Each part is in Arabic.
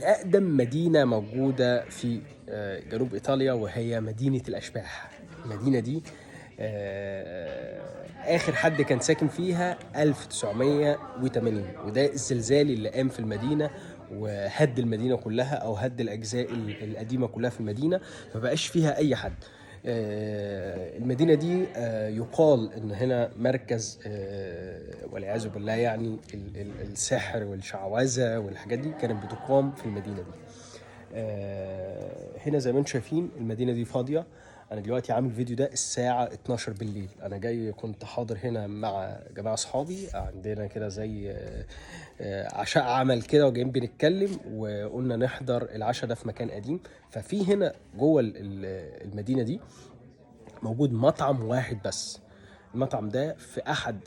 أقدم مدينة موجودة في جنوب إيطاليا، وهي مدينة الأشباح. المدينة دي آخر حد كان ساكن فيها 1980، وده الزلزال اللي قام في المدينة وهد المدينة كلها، أو هد الأجزاء القديمة كلها في المدينة، فبقاش فيها أي حد. المدينة دي يقال إن هنا مركز والعياذ بالله يعني السحر والشعوذة والحاجات دي كانت بتقام في المدينة دي. هنا زي ما انتم شايفين المدينة دي فاضية. انا دلوقتي عامل فيديو ده الساعة 12 بالليل. انا جاي كنت حاضر هنا مع جماعة اصحابي، عندنا كده زي عشاء عمل كده، وجايين بنتكلم وقلنا نحضر العشاء ده في مكان قديم. ففي هنا جوه المدينة دي موجود مطعم واحد بس. المطعم ده في احد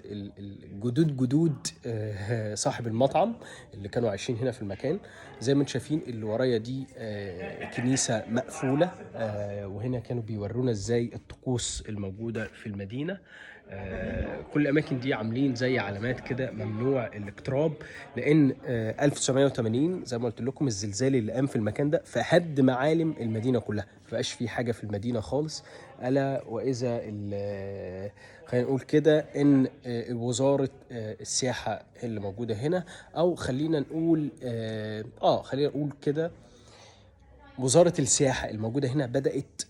جدود صاحب المطعم اللي كانوا عايشين هنا في المكان. زي ما انتم شايفين اللي ورايا دي كنيسة مقفولة، وهنا كانوا بيورونا ازاي الطقوس الموجودة في المدينة. كل الاماكن دي عاملين زي علامات كده ممنوع الاقتراب، لان 1980 زي ما قلت لكم الزلزال اللي قام في المكان ده فهد معالم المدينه كلها، مبقاش في حاجه في المدينه خالص. الا واذا خلينا نقول كده ان وزاره السياحه اللي موجوده هنا، او خلينا نقول كده وزارة السياحة الموجودة هنا بدأت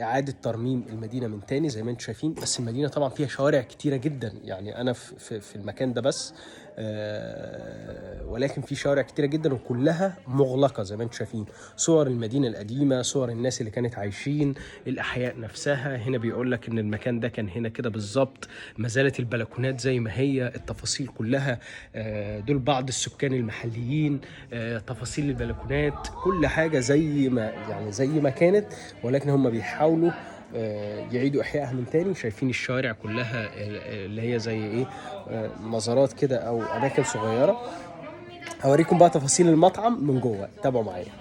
إعادة ترميم المدينة من تاني زي ما انتم شايفين. بس المدينة طبعا فيها شوارع كتيرة جدا، يعني أنا في المكان ده بس، ولكن في شوارع كتيرة جدا وكلها مغلقة زي ما انتم شايفين. صور المدينة القديمة، صور الناس اللي كانت عايشين، الأحياء نفسها. هنا بيقول لك إن المكان ده كان هنا كده بالظبط، ما زالت البلكونات زي ما هي، التفاصيل كلها دول بعض السكان المحليين، تفاصيل البلكونات، كل حاجة زي ما كانت، ولكن هم بيحاولوا يعيدوا احيائها من تاني. شايفين الشوارع كلها اللي هي زي ايه، مزارات كده او اماكن صغيره. هوريكم بقى تفاصيل المطعم من جوه، تابعوا معايا.